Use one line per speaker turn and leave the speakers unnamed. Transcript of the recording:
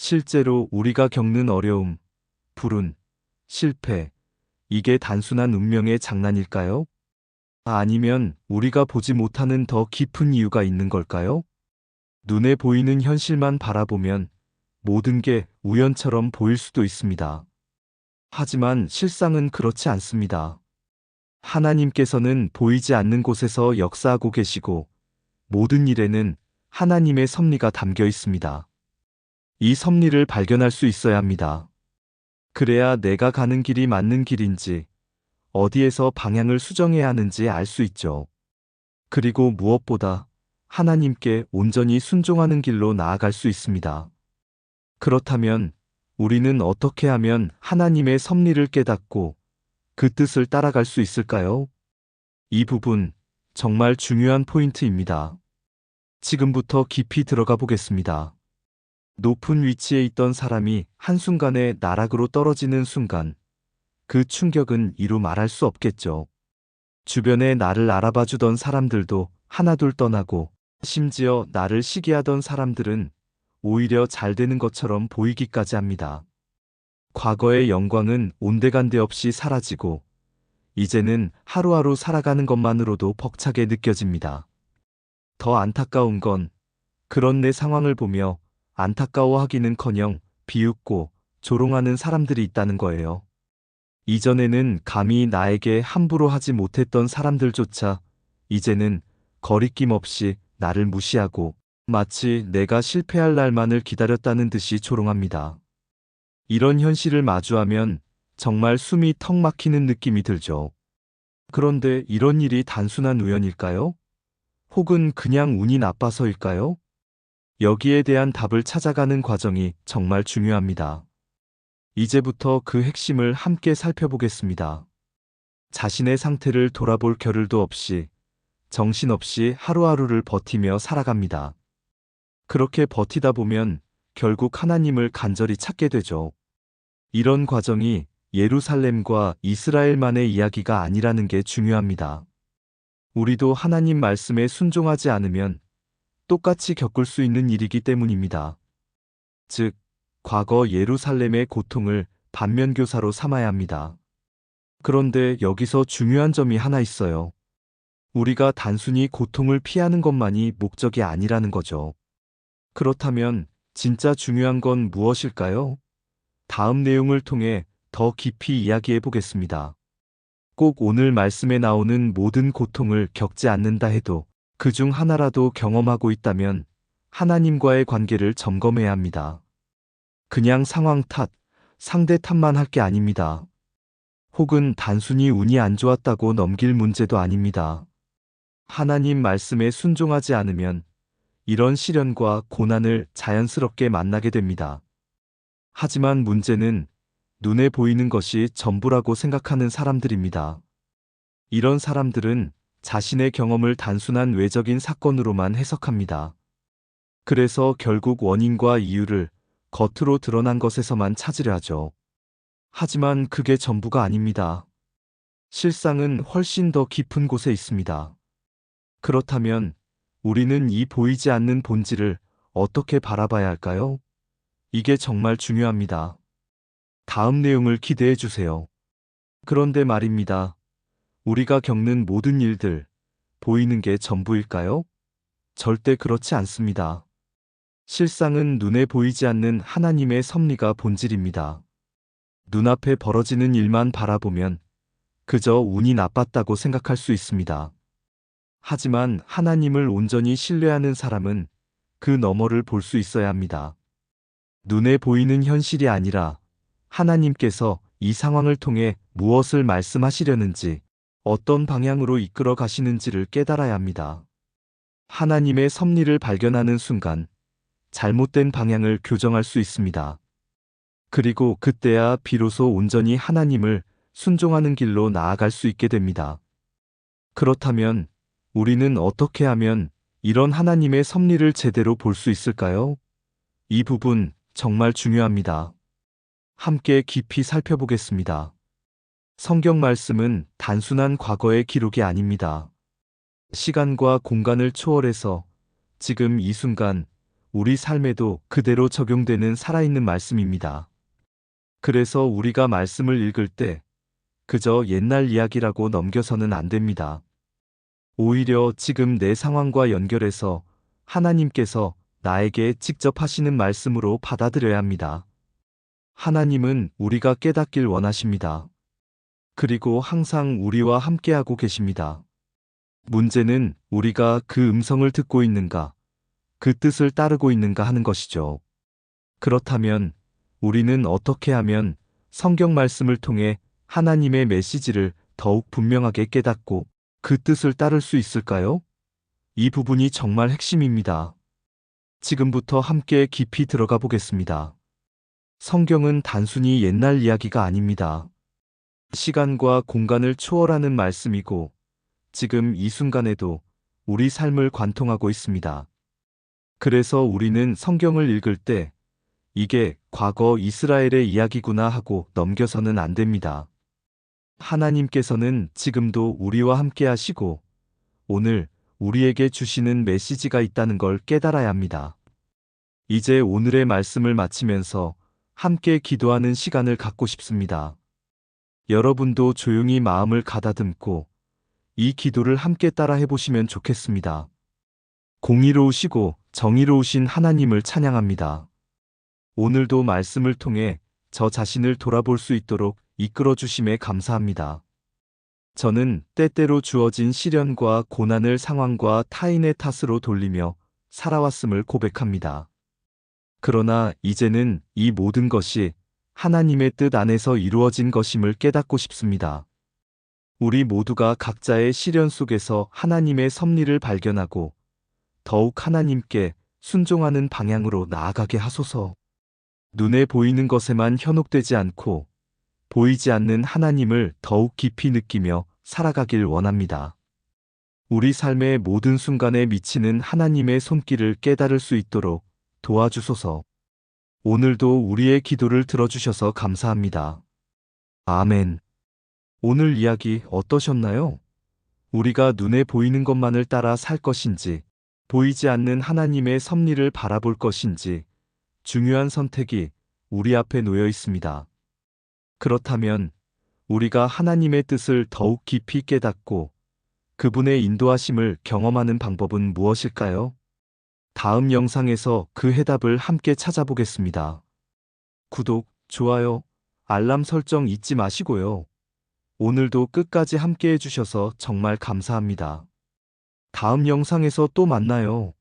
실제로 우리가 겪는 어려움, 불운, 실패, 이게 단순한 운명의 장난일까요? 아니면 우리가 보지 못하는 더 깊은 이유가 있는 걸까요? 눈에 보이는 현실만 바라보면 모든 게 우연처럼 보일 수도 있습니다. 하지만 실상은 그렇지 않습니다. 하나님께서는 보이지 않는 곳에서 역사하고 계시고 모든 일에는 하나님의 섭리가 담겨 있습니다. 이 섭리를 발견할 수 있어야 합니다. 그래야 내가 가는 길이 맞는 길인지, 어디에서 방향을 수정해야 하는지 알 수 있죠. 그리고 무엇보다 하나님께 온전히 순종하는 길로 나아갈 수 있습니다. 그렇다면 우리는 어떻게 하면 하나님의 섭리를 깨닫고 그 뜻을 따라갈 수 있을까요? 이 부분 정말 중요한 포인트입니다. 지금부터 깊이 들어가 보겠습니다. 높은 위치에 있던 사람이 한순간에 나락으로 떨어지는 순간, 그 충격은 이루 말할 수 없겠죠. 주변에 나를 알아봐 주던 사람들도 하나둘 떠나고, 심지어 나를 시기하던 사람들은 오히려 잘 되는 것처럼 보이기까지 합니다. 과거의 영광은 온데간데 없이 사라지고, 이제는 하루하루 살아가는 것만으로도 벅차게 느껴집니다. 더 안타까운 건 그런 내 상황을 보며 안타까워하기는커녕 비웃고 조롱하는 사람들이 있다는 거예요. 이전에는 감히 나에게 함부로 하지 못했던 사람들조차 이제는 거리낌 없이 나를 무시하고 마치 내가 실패할 날만을 기다렸다는 듯이 조롱합니다. 이런 현실을 마주하면 정말 숨이 턱 막히는 느낌이 들죠. 그런데 이런 일이 단순한 우연일까요? 혹은 그냥 운이 나빠서일까요? 여기에 대한 답을 찾아가는 과정이 정말 중요합니다. 이제부터 그 핵심을 함께 살펴보겠습니다. 자신의 상태를 돌아볼 겨를도 없이 정신없이 하루하루를 버티며 살아갑니다. 그렇게 버티다 보면 결국 하나님을 간절히 찾게 되죠. 이런 과정이 예루살렘과 이스라엘만의 이야기가 아니라는 게 중요합니다. 우리도 하나님 말씀에 순종하지 않으면 똑같이 겪을 수 있는 일이기 때문입니다. 즉, 과거 예루살렘의 고통을 반면교사로 삼아야 합니다. 그런데 여기서 중요한 점이 하나 있어요. 우리가 단순히 고통을 피하는 것만이 목적이 아니라는 거죠. 그렇다면 진짜 중요한 건 무엇일까요? 다음 내용을 통해 더 깊이 이야기해 보겠습니다. 꼭 오늘 말씀에 나오는 모든 고통을 겪지 않는다 해도 그중 하나라도 경험하고 있다면 하나님과의 관계를 점검해야 합니다. 그냥 상황 탓, 상대 탓만 할 게 아닙니다. 혹은 단순히 운이 안 좋았다고 넘길 문제도 아닙니다. 하나님 말씀에 순종하지 않으면 이런 시련과 고난을 자연스럽게 만나게 됩니다. 하지만 문제는 눈에 보이는 것이 전부라고 생각하는 사람들입니다. 이런 사람들은 자신의 경험을 단순한 외적인 사건으로만 해석합니다. 그래서 결국 원인과 이유를 겉으로 드러난 것에서만 찾으려 하죠. 하지만 그게 전부가 아닙니다. 실상은 훨씬 더 깊은 곳에 있습니다. 그렇다면 우리는 이 보이지 않는 본질을 어떻게 바라봐야 할까요? 이게 정말 중요합니다. 다음 내용을 기대해 주세요. 그런데 말입니다. 우리가 겪는 모든 일들, 보이는 게 전부일까요? 절대 그렇지 않습니다. 실상은 눈에 보이지 않는 하나님의 섭리가 본질입니다. 눈앞에 벌어지는 일만 바라보면 그저 운이 나빴다고 생각할 수 있습니다. 하지만 하나님을 온전히 신뢰하는 사람은 그 너머를 볼 수 있어야 합니다. 눈에 보이는 현실이 아니라 하나님께서 이 상황을 통해 무엇을 말씀하시려는지, 어떤 방향으로 이끌어 가시는지를 깨달아야 합니다. 하나님의 섭리를 발견하는 순간 잘못된 방향을 교정할 수 있습니다. 그리고 그때야 비로소 온전히 하나님을 순종하는 길로 나아갈 수 있게 됩니다. 그렇다면 우리는 어떻게 하면 이런 하나님의 섭리를 제대로 볼 수 있을까요? 이 부분 정말 중요합니다. 함께 깊이 살펴보겠습니다. 성경 말씀은 단순한 과거의 기록이 아닙니다. 시간과 공간을 초월해서 지금 이 순간 우리 삶에도 그대로 적용되는 살아있는 말씀입니다. 그래서 우리가 말씀을 읽을 때 그저 옛날 이야기라고 넘겨서는 안 됩니다. 오히려 지금 내 상황과 연결해서 하나님께서 나에게 직접 하시는 말씀으로 받아들여야 합니다. 하나님은 우리가 깨닫길 원하십니다. 그리고 항상 우리와 함께하고 계십니다. 문제는 우리가 그 음성을 듣고 있는가, 그 뜻을 따르고 있는가 하는 것이죠. 그렇다면 우리는 어떻게 하면 성경 말씀을 통해 하나님의 메시지를 더욱 분명하게 깨닫고 그 뜻을 따를 수 있을까요? 이 부분이 정말 핵심입니다. 지금부터 함께 깊이 들어가 보겠습니다. 성경은 단순히 옛날 이야기가 아닙니다. 시간과 공간을 초월하는 말씀이고 지금 이 순간에도 우리 삶을 관통하고 있습니다. 그래서 우리는 성경을 읽을 때 이게 과거 이스라엘의 이야기구나 하고 넘겨서는 안 됩니다. 하나님께서는 지금도 우리와 함께 하시고 오늘 우리에게 주시는 메시지가 있다는 걸 깨달아야 합니다. 이제 오늘의 말씀을 마치면서 함께 기도하는 시간을 갖고 싶습니다. 여러분도 조용히 마음을 가다듬고 이 기도를 함께 따라 해보시면 좋겠습니다. 공의로우시고 정의로우신 하나님을 찬양합니다. 오늘도 말씀을 통해 저 자신을 돌아볼 수 있도록 이끌어 주심에 감사합니다. 저는 때때로 주어진 시련과 고난을 상황과 타인의 탓으로 돌리며 살아왔음을 고백합니다. 그러나 이제는 이 모든 것이 하나님의 뜻 안에서 이루어진 것임을 깨닫고 싶습니다. 우리 모두가 각자의 시련 속에서 하나님의 섭리를 발견하고 더욱 하나님께 순종하는 방향으로 나아가게 하소서. 눈에 보이는 것에만 현혹되지 않고 보이지 않는 하나님을 더욱 깊이 느끼며 살아가길 원합니다. 우리 삶의 모든 순간에 미치는 하나님의 손길을 깨달을 수 있도록 도와주소서. 오늘도 우리의 기도를 들어주셔서 감사합니다. 아멘. 오늘 이야기 어떠셨나요? 우리가 눈에 보이는 것만을 따라 살 것인지, 보이지 않는 하나님의 섭리를 바라볼 것인지, 중요한 선택이 우리 앞에 놓여 있습니다. 그렇다면 우리가 하나님의 뜻을 더욱 깊이 깨닫고 그분의 인도하심을 경험하는 방법은 무엇일까요? 다음 영상에서 그 해답을 함께 찾아보겠습니다. 구독, 좋아요, 알람 설정 잊지 마시고요. 오늘도 끝까지 함께 해주셔서 정말 감사합니다. 다음 영상에서 또 만나요.